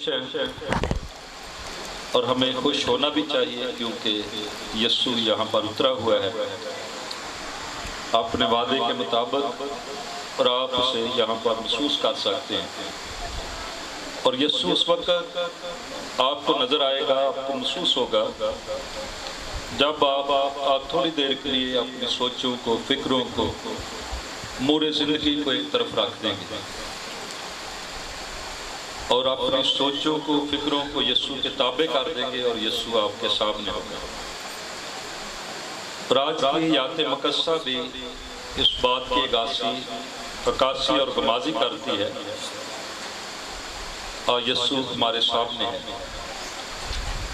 खुश हैं और हमें खुश होना भी चाहिए, क्योंकि यीशु यहाँ पर उतरा हुआ है अपने वादे के मुताबिक और आप उसे यहाँ पर महसूस कर सकते हैं। और यीशु उस वक्त आपको नज़र आएगा, आपको महसूस होगा जब आप थोड़ी देर के लिए अपनी सोचों को, फिक्रों को, मूरे ज़िंदगी को एक तरफ रख देंगे और अपनी सोचों को, फिक्रों को यीशु के ताबे कर देंगे और यीशु आपके सामने होगा। और आज की याद मुकस्सा भी इस बात की अक्कासी और गमाजी करती है और यीशु हमारे सामने है।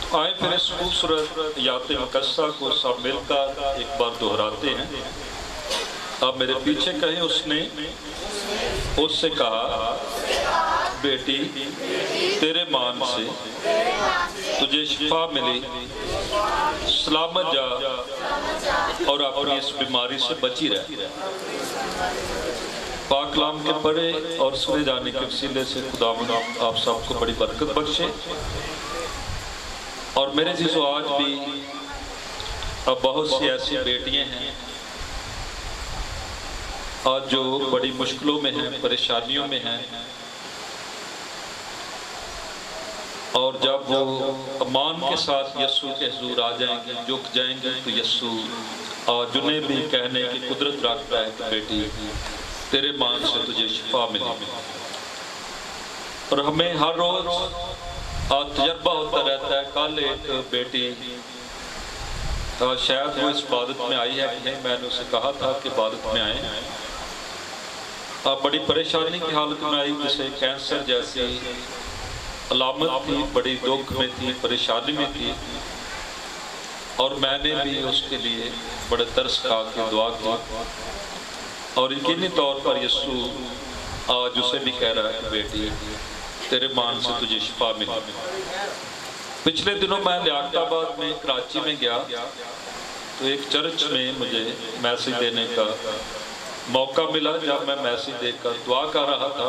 तो आए फिर इस खूबसूरत याद मुकस्सा को सब मिलकर एक बार दोहराते हैं। आप मेरे पीछे कहें, उससे कहा, बेटी तेरे मान से तुझे शिफा मिली, सलामत जा और अपनी इस बीमारी से बची रह। पाक कलाम के पढ़े और सुने जाने के वसीले से खुदावंद आप सबको बड़ी बरकत बख्शे। और मेरे जीजो, आज भी अब बहुत सी ऐसी बेटियां हैं आज जो बड़ी मुश्किलों में हैं, परेशानियों में हैं, और जब वो मान के साथ यीशु के हुजूर आ जाएंगे, झुक जाएंगे, तो यीशु जिन्हें भी कहने की कुदरत रखता है कि बेटी तेरे मान से तुझे शिफा मिली। और हमें हर रोज तजर्बा होता रहता है। कल एक बेटी शायद वो इस इबादत में आई है कि नहीं, मैंने उसे कहा था कि इबादत में आए, बड़ी परेशानी की हालत में आई, जिसे कैंसर जैसी अलामत थी, बड़ी दुख में थी, परेशानी में थी। और मैंने भी उसके लिए बड़े तरस खा के दुआ की और यकीनी तौर पर यीशु आज उसे भी कह रहा है कि बेटी तेरे मान से तुझे शिफा मिली। पिछले दिनों मैं लियाकताबाद में, कराची में गया, तो एक चर्च में मुझे मैसेज देने का मौका मिला। जब मैं मैसेज देकर दुआ कर रहा था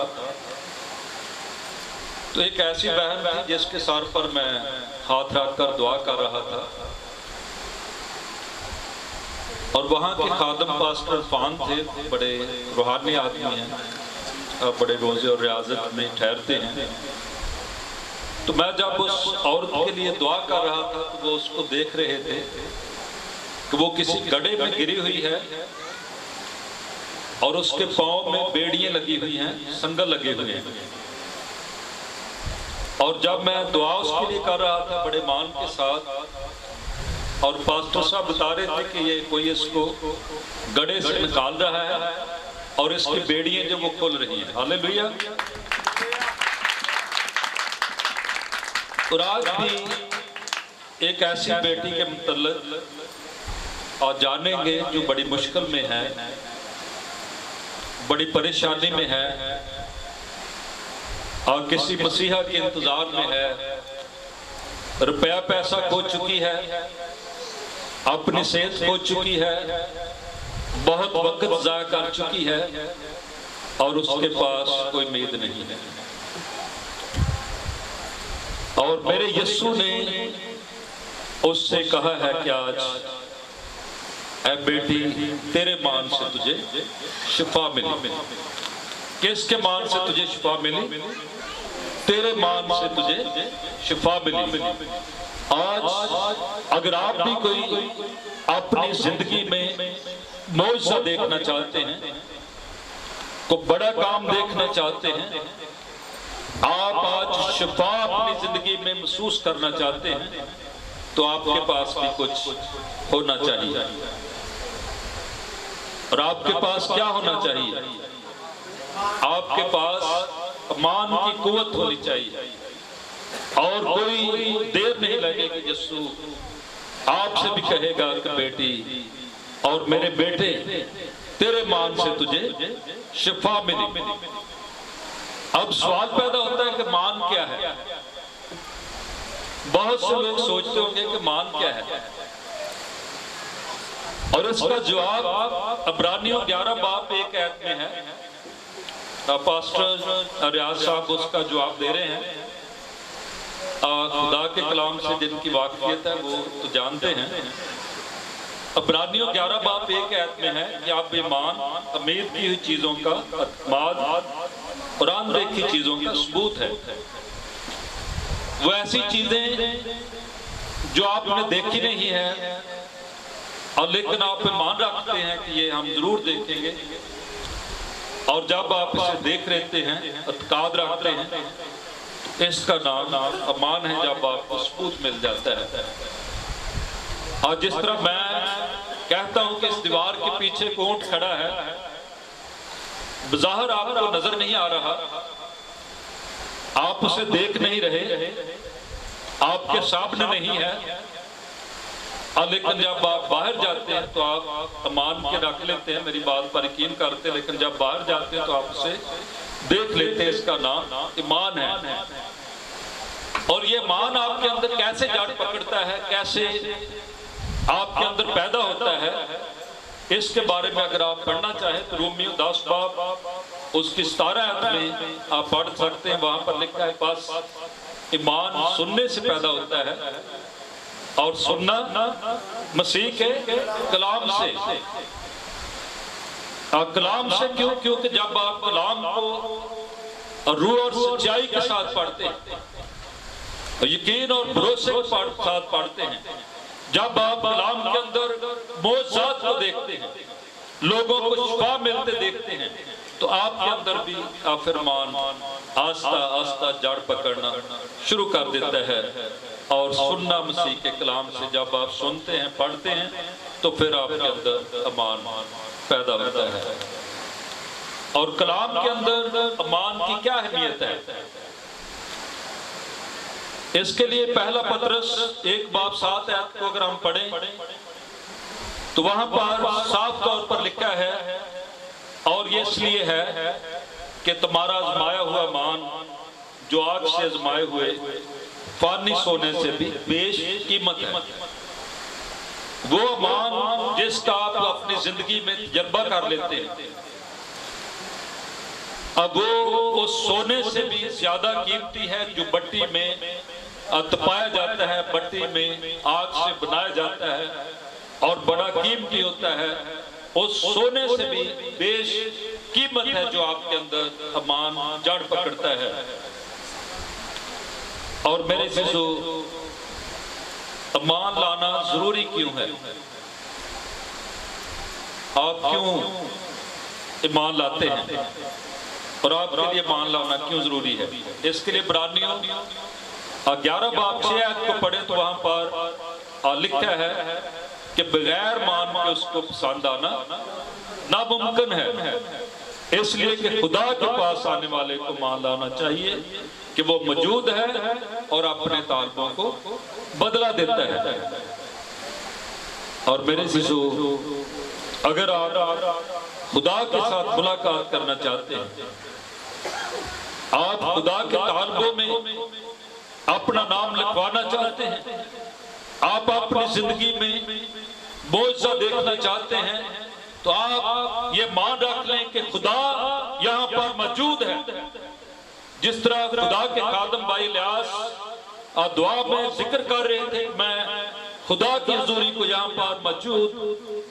तो एक ऐसी बहन थी जिसके सर पर मैं हाथ रखकर दुआ कर रहा था, और वहाँ के खादम पास्टर फान थे, बड़े रूहानी आदमी हैं, बड़े रोजे और रियाजत में ठहरते हैं। तो मैं जब उस औरत के लिए दुआ कर रहा था तो वो उसको देख रहे थे कि वो किसी गड्ढे में गिरी हुई है और उसके पांव में बेड़ियां लगी हुई हैं, संगल लगे हुए हैं। और जब मैं दुआ उसके लिए कर रहा था बड़े मान के साथ, और पास्टर साहब बता रहे थे कि ये कोई इसको गड्ढे से निकाल रहा है और इसकी बेड़ियां जो वो खुल रही हैं। हालेलुया। और आज भी एक ऐसी बेटी के मुतल्लिक आज जानेंगे जो बड़ी मुश्किल में है, बड़ी परेशानी में है, और किसी मसीहा के इंतजार में है, रुपया पैसा खो चुकी है, अपनी सेहत खो चुकी है, बहुत वक्त ज़ाया कर चुकी है और उसके पास कोई उम्मीद नहीं है। और मेरे यीशु ने उससे कहा है कि आज ऐ बेटी तेरे मान से तुझे शिफा मिली। किसके मान से तुझे शिफा मिली? तेरे मान से तुझे शिफा मिली। आज अगर आप भी कोई अपनी जिंदगी में मौजज़ा देखना चाहते हैं, को बड़ा काम देखना चाहते हैं, आप आज शिफा अपनी जिंदगी में महसूस करना चाहते हैं, तो आपके पास भी कुछ होना चाहिए। और आपके पास क्या होना चाहिए? आपके पास मान की कुव्वत होनी चाहिए। और कोई देर नहीं लगेगी, यीशु आपसे भी कहेगा कि बेटी और मेरे बेटे तेरे मान से तुझे शिफा मिली। अब सवाल पैदा होता है कि मान क्या है? बहुत से लोग सोचते होंगे कि मान क्या है, और इसका जवाब इब्रानियों 11 बाब 1 आयत में है। पास्टर रियाज साहब उसका जवाब दे रहे हैं खुदा के कलाम से जिनकी वाकफियत है वो तो जानते हैं। इब्रानियों 11 बाब 1 आयत में है कि आप ईमान उम्मीद की हुई चीज़ों का अतमाद और अनदेखी चीज़ों का सबूत है। वो ऐसी चीज़ें जो आपने देखी नहीं है और लेकिन आप ईमान रखते हैं कि ये हम जरूर देखेंगे, और जब आप इसे देख लेते हैं, अतकाद रखते हैं, इसका नाम अमान है जब आपको सबूत मिल जाता है। और जिस तरह मैं कहता हूं कि इस दीवार के पीछे एक ऊंट खड़ा है, बज़ाहिर आपको नजर नहीं आ रहा, आप उसे देख नहीं रहे, आपके सामने नहीं है, लेकिन जब आप बाहर जाते हैं तो आप अमान के रख लेते हैं, मेरी बात पर यकीन करते हैं, लेकिन जब बाहर जाते हैं तो आप उसे देख लेते हैं। इसका नाम ईमान है। और ये ईमान आपके अंदर कैसे जड़ पकड़ता है, कैसे आपके अंदर पैदा होता है, इसके बारे में अगर आप पढ़ना चाहें तो रोमियो 10 बाब उसकी 17 आयत में आप पढ़ सकते हैं। वहां पर लिखा है बस ईमान सुनने से पैदा होता है और सुनना मसीह के कलाम से। कलाम से क्यों? क्योंकि जब आप कलाम को रूह और सच्चाई के साथ पढ़ते हैं, यकीन और भरोसे के साथ पढ़ते हैं, जब आप कलाम के अंदर मौजूद को देखते हैं, लोगों को शिफा मिलते देखते हैं, तो आपके अंदर भी ईमान आस्ता आस्ता जड़ पकड़ना शुरू कर देता है। और सुनना मसीह के कलाम से जब आप सुनते हैं, पढ़ते हैं, तो फिर आपके अंदर ईमान पैदा होता है। और कलाम के अंदर ईमान की क्या अहमियत है, इसके लिए पहला पतरस 1 बाब 7 आयत को अगर हम पढ़ें तो वहां पर साफ तौर पर लिखा है, और ये इसलिए है कि तुम्हारा आजमाया हुआ ईमान जो आग से आजमाए हुए फानी सोने से भी बेश कीमत है। वो ईमान जिसका आप अपनी जिंदगी में तजर्बा कर लेते हैं, अब वो उस सोने से भी ज्यादा कीमती है जो भट्टी में तपाया जाता है, भट्टी में आग से बनाया जाता है और बड़ा कीमती होता है। उस सोने से भी बेश कीमत है जो आपके अंदर ईमान जड़ पकड़ता है। और मेरे अज़ीज़ों, ईमान लाना जरूरी क्यों है? आप क्यों ईमान लाते हैं और आपके लिए ईमान लाना क्यों जरूरी है? इसके लिए इब्रानियों 11 बाब 6 आयत को पढ़े तो वहां पर लिखा है कि बगैर मान के उसको पसंद आना नामुमकिन है, इसलिए कि खुदा के पास आने वाले को मान लाना चाहिए कि वो मौजूद है और अपने ताल्बों को बदला देता है। और मेरे अज़ीज़ों, अगर आप खुदा के साथ मुलाकात करना चाहते हैं, आप खुदा के ताल्बों में अपना नाम लिखवाना चाहते हैं, आप अपनी जिंदगी में मौजज़ा देखना चाहते हैं, तो आप ये मान रख लें कि खुदा यहाँ पर मौजूद है। जिस तरह खुदा के खादम भाई इलियास दुआ में जिक्र कर रहे थे, मैं खुदा की हुजूरी को यहाँ पर मौजूद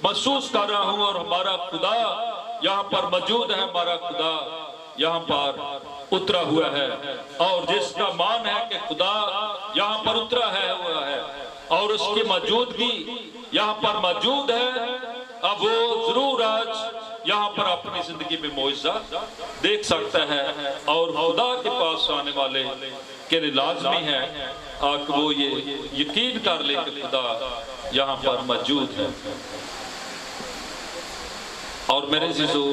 महसूस कर रहा हूँ और हमारा खुदा यहाँ पर मौजूद है, हमारा खुदा यहाँ पर उतरा हुआ है। और जिसका मान है कि खुदा यहाँ पर उतरा है हुआ है और उसकी मौजूदगी यहाँ पर मौजूद है, अब वो जरूर आज यहाँ पर अपनी जिंदगी में मौजज़ा देख सकता है। और खुदा के पास आने वाले के लिए लाजमी है कि वो ये यकीन कर ले कि खुदा यहाँ पर मौजूद है। और मेरे अज़ीज़ों,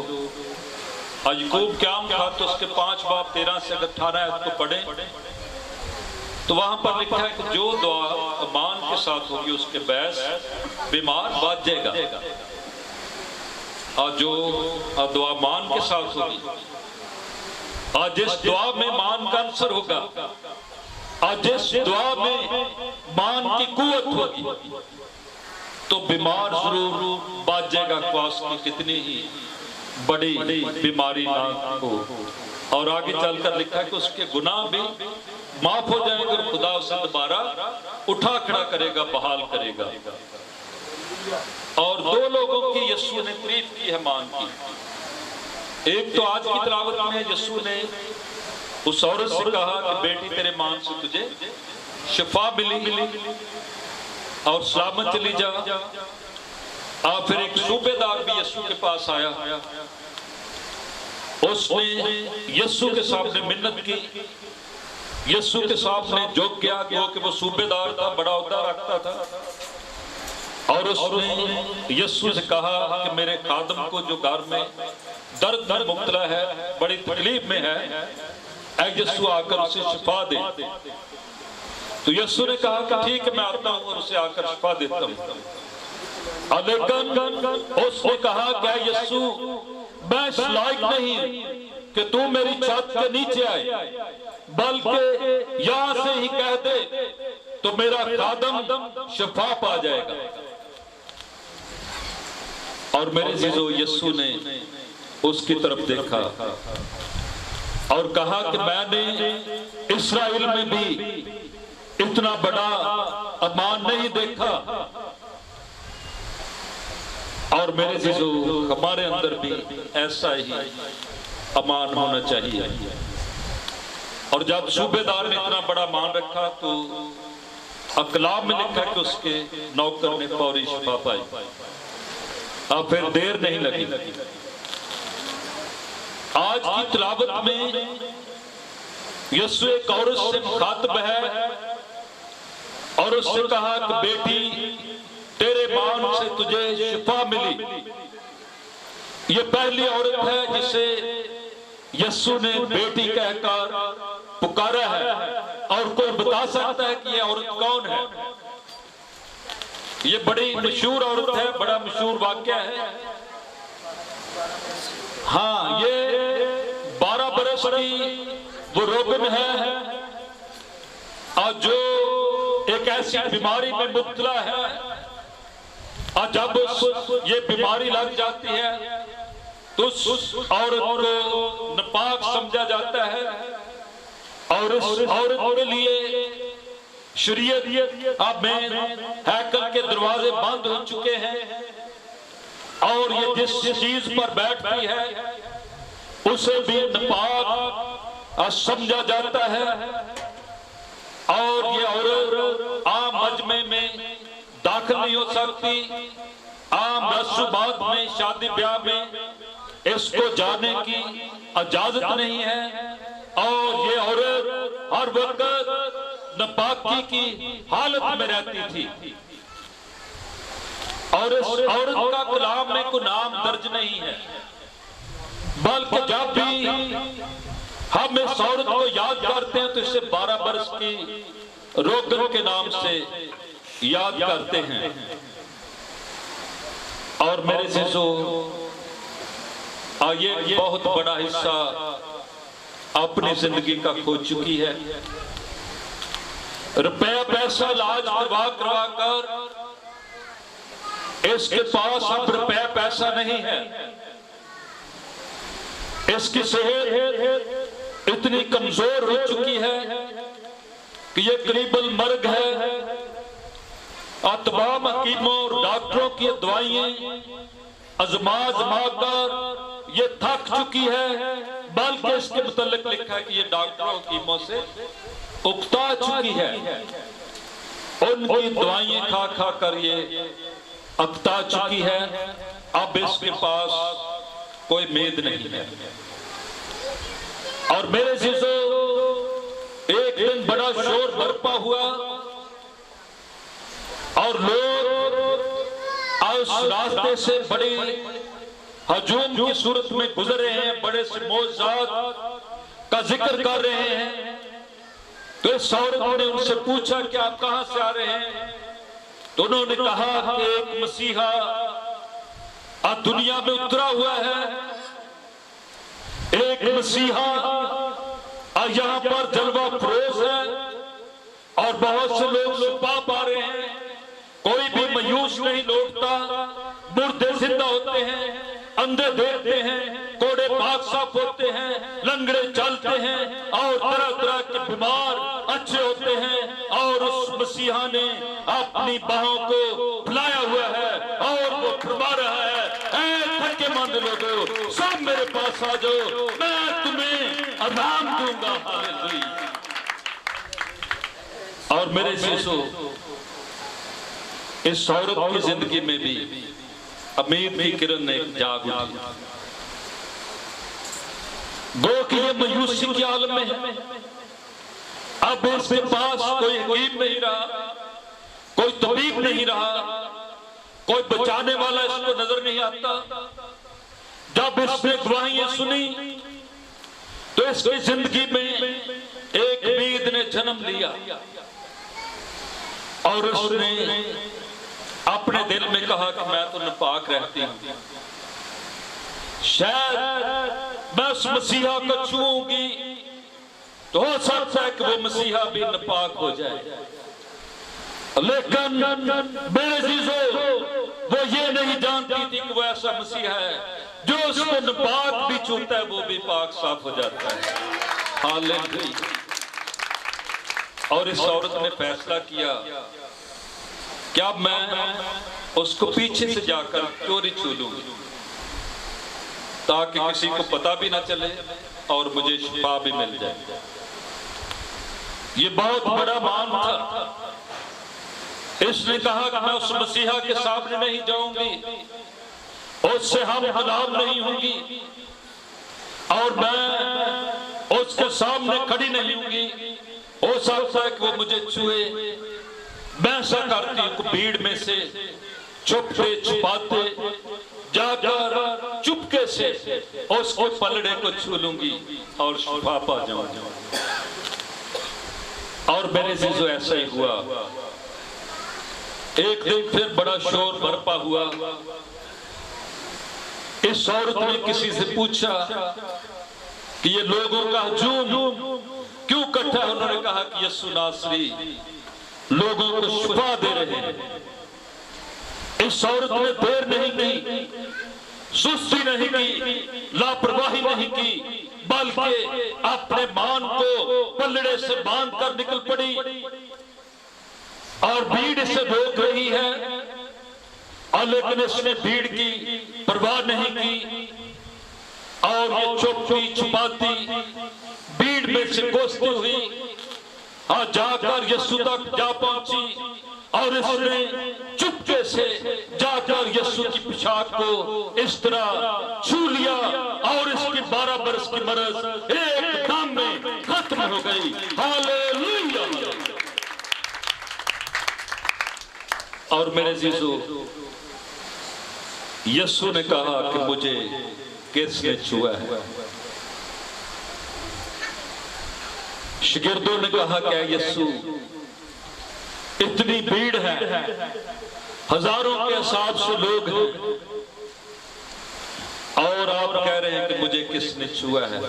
याकूब क़याम था तो उसके 5 बाब 13 से 18 आयत को पढ़ें तो वहां पर लिखा है कि जो दुआ ईमान के साथ होगी उसके बैस बीमार बच जाएगा, और जो दुआ मान के साथ होगी, और जिस दुआ में मान का अंसर होगा, और जिस दुआ में मान की कुव्वत होगी, तो बीमार जरूर बच जाएगा, ख्वास की कितनी ही बड़ी बीमारी ना हो। और आगे चलकर लिखा है कि उसके गुनाह भी माफ हो जाएंगे और खुदा उसे दोबारा उठा खड़ा करेगा, बहाल करेगा। और दो लोगों की यीशु ने तारीफ की है, मान की। एक तो आज की तिलावत में यीशु ने उस औरत से कहा कि बेटी तेरे मान से तुझे शिफा मिली और सलामत चली जा। और फिर एक सूबेदार भी यीशु के पास आया, उसने यीशु के सामने मिन्नत की, यीशु के सामने झुक गया क्योंकि वो सूबेदार था, बड़ा ओहदा रखता था। और उसने यीशु से कहा कि मेरे खादम को जो घर में दर्द में मुब्तला है, बड़ी तकलीफ में है, ऐ यीशु आकर उसे शिफा दे। तो यीशु ने कहा कि ठीक है, मैं आता हूं और उसे आकर शिफा देता हूं। लेकिन उसने कहा क्या यीशु, मैं इस लायक नहीं कि तू मेरी छत के नीचे आए, बल्कि यहां से ही कह दे तो मेरा खादम शिफा पा जाएगा। और मेरे जीजो, यीशु ने उसकी तरफ देखा और कहा कि मैंने इस्राएल में भी इतना बड़ा अमान नहीं देखा। और मेरे जीजो, हमारे अंदर भी ऐसा ही अमान होना चाहिए। और जब सूबेदार ने इतना बड़ा मान रखा तो अकलाम में लिखा कि उसके नौकर ने फौरी शिफा पाई। अब फिर देर नहीं लगी। आज की तिलावत में यीशु एक औरत से मुखातब है और उससे कहा कि बेटी तेरे मान से तुझे शिफा मिली। ये पहली औरत है जिसे यीशु ने बेटी कहकर पुकारा है। और कोई बता सकता है कि ये औरत कौन है? ये बड़ी मशहूर औरत है, बड़ा मशहूर वाक्य है। हाँ, ये 12 बरस की वो रोगन है और जो एक ऐसी बीमारी में मुब्तला है। और जब ये बीमारी लग जाती है तो उस औरत को नापाक समझा जाता है और उस औरत के लिए शरीयत अब में हैकल के दरवाजे बंद हो चुके हैं और ये जिस चीज पर बैठती है उसे भी नापाक समझा जाता है। और ये औरत आम मजमे में दाखिल नहीं हो सकती, आम रसूमात में, शादी ब्याह में इसको जाने की इजाजत नहीं है। और ये औरत हर वक्त नापाकी की हालत में रहती थी। और इस औरत का कलाम में कोई नाम दर्ज नहीं है, बल्कि जब भी हम इस औरत को याद करते हैं तो इसे 12 बरस की रोगन के नाम से याद करते हैं। और मेरे जीजो, ये बहुत बड़ा हिस्सा अपनी जिंदगी का खो चुकी है। रुपया पैसा इलाज करवा कर इसके पास अब रुपया पैसा नहीं है। इसकी सेहत इतनी कमजोर हो चुकी है कि ये करीबन मर्ग है। तमाम हकीमों और डॉक्टरों की दवाइयां आजमा कर ये थक चुकी है, बल्कि इसके मुतालिक लिखा है कि ये डॉक्टरों हकीमों से उकता चुकी है। उनकी दवाइयां खा खा कर ये अकता चुकी है। अब इसके पास कोई उम्मीद नहीं है। और मेरे जीजो, एक दिन बड़ा शोर बरपा हुआ और लोग उस रास्ते से बड़ी हजूम की सूरत में गुजर रहे हैं, बड़े से मौजूद का जिक्र कर रहे हैं। तो इस औरत ने उनसे पूछा कि आप कहां से आ रहे हैं? तो उन्होंने कहा कि एक मसीहा आज दुनिया में उतरा हुआ है, एक मसीहा और यहाँ पर जलवा फरोज है और बहुत से लोग शिफा पा रहे हैं। कोई भी मायूस नहीं लौटता, मुर्दे जिंदा होते हैं, अंधे देखते हैं, कोड़े पाक साफ होते हैं, लंगड़े चलते हैं और तरह तरह के बीमार अच्छे होते हैं। और उस मसीहा ने अपनी बाहों को फैलाया हुआ है और वो फरमा रहा है, ऐ थकेमंद लोगों, सब मेरे पास आ जाओ, मैं तुम्हें आराम दूंगा। हालेलुया। और मेरे शिशु, इस औरत की जिंदगी में भी उम्मीद की किरण ने जाग उठी। गो कि ये मायूसी के आलम में है, अब इसके पास कोई हकीम नहीं रहा, कोई तबीब नहीं रहा, कोई बचाने वाला इसको नजर नहीं आता। जब इसने गवाहियां सुनी तो इसकी जिंदगी में एक उम्मीद ने जन्म लिया और उसने अपने दिल में कहा कि मैं तो नापाक रहती हूं, शायद मैं उस मसीहा को छूऊंगी तो हो सकता है कि वो मसीहा भी नापाक हो जाए। लेकिन मेरे जीजो, वो ये नहीं जानती थी कि वो ऐसा मसीहा है जो उसको नापाक भी छूता है वो भी पाक साफ हो जाता है। हालेलुया। और इस औरत ने फैसला किया कि अब मैं उसको पीछे से जाकर चोरी छू लूंगी ताकि किसी को पता भी ना चले और मुझे शिफा भी मिल जाए। ये बहुत बड़ा मान था। इसने कहा कि मैं उस मसीहा के सामने नहीं जाऊंगी, उससे हम हलाल नहीं होंगी और मैं उसके सामने खड़ी नहीं होंगी। हो सकता है कि वो मुझे छुए। मैं ऐसा करती हूँ, भीड़ में से छुपते छुपाते जाकर चुपके से उसके पलड़े को छू लूंगी और शिफा पा जाऊंगी। और मेरे जीजो ऐसा ही हुआ। एक दिन फिर बड़ा शोर बरपा हुआ। इस औरत ने किसी से पूछा कि ये लोगों का हजूम क्यों इकट्ठा है। उन्होंने कहा कि यीशु नासरी लोगों को शिफा दे रहे हैं। इस औरत ने देर नहीं की, सुस्ती नहीं की, लापरवाही नहीं की, बल्कि अपने मान को पलड़े से बांध कर निकल पड़ी और भीड़ से रोक रही है। और लेकिन इसने भीड़ की परवाह नहीं की और ये छुपती छुपाती भीड़ में से कोसती हुई जाकर यीशु तक जा पहुंची और इसने चुपके से जाकर यीशु की पोशाक को इस तरह छू लिया और इसकी 12 बरस की मरज एक दम में खत्म हो गई। हालेलुया। और मेरे जीजू, यीशु ने कहा कि मुझे किसने छुआ है। शागिर्दों ने कहा क्या यीशु, इतनी भीड़ है, हजारों के हिसाब से लोग हैं और आप कह रहे हैं कि मुझे किसने छुआ है।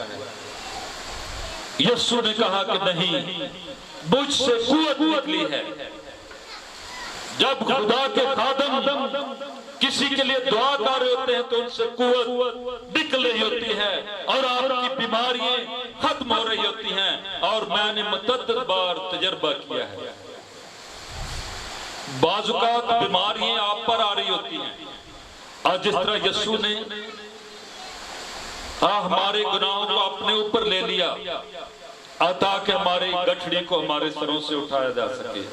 यीशु ने कहा कि नहीं, मुझसे कुव्वत निकली है। जब खुदा के खादम किसी के लिए दुआ कर रहे होते हैं तो उनसे कुव्वत निकल रही होती है और आपकी बीमारियां खत्म हो रही होती हैं। और मैंने मुतअद्दिद बार तजर्बा किया है। बाजुकात बीमारियां आप पर आ रही होती हैं और जिस तरह यीशु ने हमारे गुनाहों को अपने ऊपर ले लिया ताकि हमारी गठड़ी को हमारे सरों से उठाया जा सके।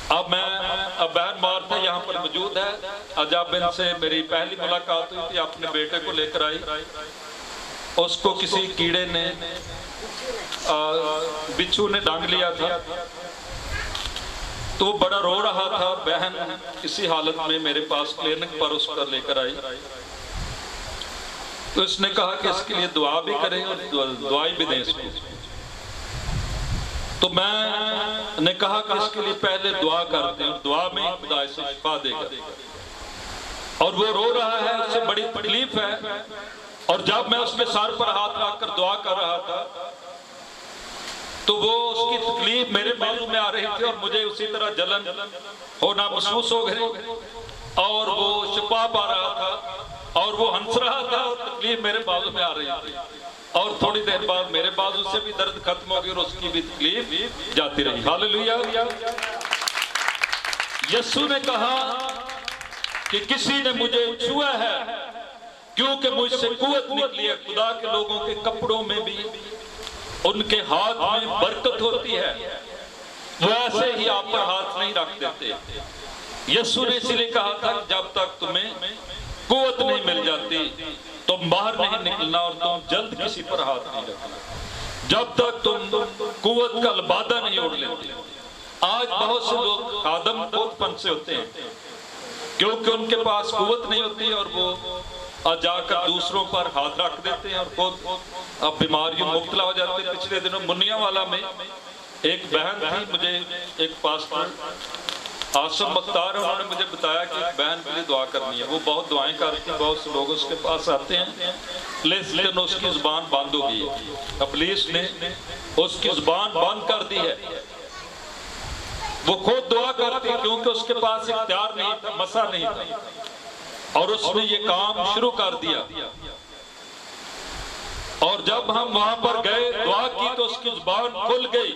अब बहन मार्था यहाँ पर मौजूद है। अजाब इनसे मेरी पहली मुलाकात हुई थी, अपने बेटे को लेकर आई। उसको किसी कीड़े ने बिच्छू ने डांग लिया था तो बड़ा रो रहा था। बहन इसी हालत में मेरे पास क्लिनिक पर उसका लेकर आई तो इसने कहा कि इसके लिए दुआ भी करें और दवाई भी दें इसको। तो मैंने कहा कि इसके लिए पहले दुआ करते हैं, दुआ में खुदा इसे शिफा देगा। और वो रो रहा है, उसे बड़ी तकलीफ है। और जब मैं उसके सर पर हाथ रखकर दुआ कर रहा था तो वो उसकी तकलीफ मेरे बाजू में आ रही थी और मुझे उसी तरह जलन होना महसूस हो गई और वो शिफा पा रहा था। और वो हंस रहा था और तकलीफ मेरे बाजू में आ रही थी, और थोड़ी देर बाद मेरे बाजू से भी दर्द खत्म हो गई और उसकी भी तकलीफ जाती रही। हालेलुया। यीशु ने कहा कि किसी ने मुझे छुआ है क्योंकि मुझसे कुव्वत निकली है। खुदा के लोगों के कपड़ों में भी उनके हाथ में बरकत होती है, वो ऐसे ही आप पर हाथ नहीं रख देते। यीशु ने इसलिए कहा था कि जब तक तुम्हें कुव्वत नहीं मिल जाती तुम बाहर नहीं निकलना और तुम जल्द किसी पर हाथ नहीं रखना, जब तक तुम कुव्वत का लबादा नहीं ओढ़ लेते। आज बहुत से लोग खादम खुदपन से होते हैं क्योंकि उनके पास कुव्वत नहीं होती और वो जाकर दूसरों पर हाथ रख देते हैं और खुद अब बीमारियों मुब्तला हो जाते हैं। पिछले दिनों मुनियावाला में एक बहन थी, मुझे एक पास्टर आसम मुख्तार, उन्होंने मुझे बताया कि एक बहन के लिए दुआ करनी है। वो बहुत दुआएं करती हैं, बहुत से लोग उसके पास आते हैं, लेकिन उसकी जुबान बंद हो गई है। पुलिस ने उसकी जुबान बंद कर दी है। वो खुद दुआ करती क्योंकि उसके पास इख्तियार नहीं था, मसा नहीं था, और उसने ये काम शुरू कर दिया। और जब हम वहां पर गए दुआ की तो उसकी जुबान खुल गई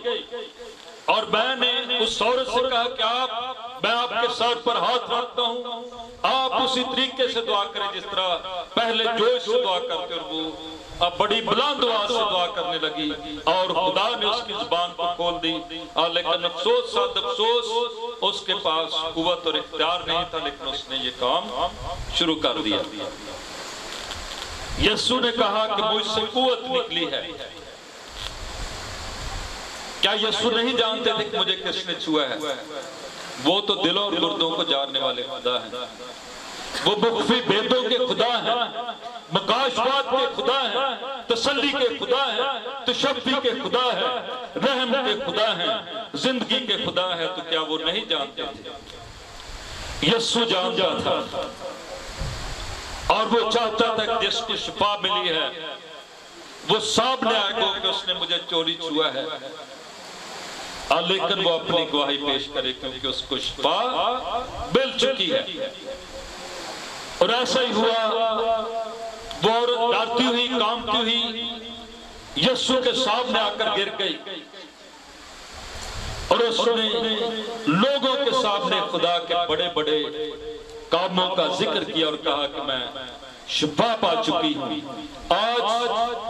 और मैंने उस औरत से कहा कि मैं आपके सर पर हाथ रखता हूं, आप उसी तरीके से दुआ करें जिस तरह पहले जोश से दुआ करते। और वो अब बड़ी बुलंद आवाज से दुआ करने लगी और खुदा ने उसकी जुबान को खोल दी। लेकिन अफसोस साथ अफसोस उसके पास कुव्वत और इख्तियार नहीं था, लेकिन उसने ये काम शुरू कर दिया। यीशु ने कहा कि मुझसे कुव्वत निकली है। क्या यीशु नहीं जानते थे कि मुझे किसने छुआ है? वो तो दिलों और गुर्दों को जानने वाले खुदा हैं, वो मुख्फी भेदों के खुदा हैं, मकाशवात के खुदा हैं, तसल्ली के खुदा हैं, तशफ़ी के खुदा हैं, रहम के खुदा हैं, जिंदगी के खुदा हैं। तो क्या वो नहीं जानते थे? यीशु जानता था और वो चाहता था कि जिसको शिफा मिली है वो सामने आएगा कि उसने मुझे चोरी छुआ है, लेकिन वो अपनी गवाही पेश करे क्योंकि उसको शिफा मिल चुकी है। और ऐसा ही हुआ, वो औरत डरती हुई कांपती हुई यीशु के सामने आकर गिर गई और उसने लोगों के सामने खुदा के बड़े बड़े कामों का जिक्र किया और कहा कि मैं शिफा पा चुकी हूँ। आज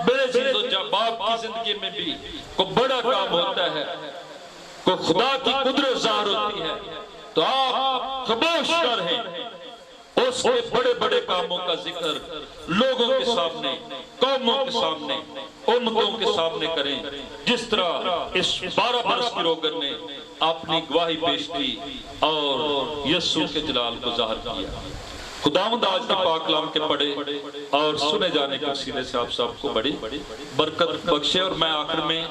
मेरे जीजो जब बाप की जिंदगी में भी कोई बड़ा काम होता है, कोई खुदा की कुदरत ज़ाहिर होती है, तो आप खामोश न रहें, उसके बड़े बड़े कामों का जिक्र लोगों के सामने, कौमों के सामने, उम्मतों के सामने करें, जिस तरह इस 12 बरस की रोगन ने अपनी गवाही पेश की और यीशु के जलाल को ज़ाहिर किया। खुदावंद आज के पाक कलाम के पढ़े और सुने जाने के वसीले से आप सबको बड़ी बरकत बख्शे। और मैं आखिर में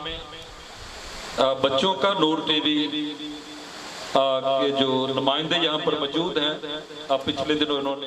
बच्चों का नूर टीवी के जो नुमाइंदे यहाँ पर मौजूद हैं, पिछले दिनों इन्होंने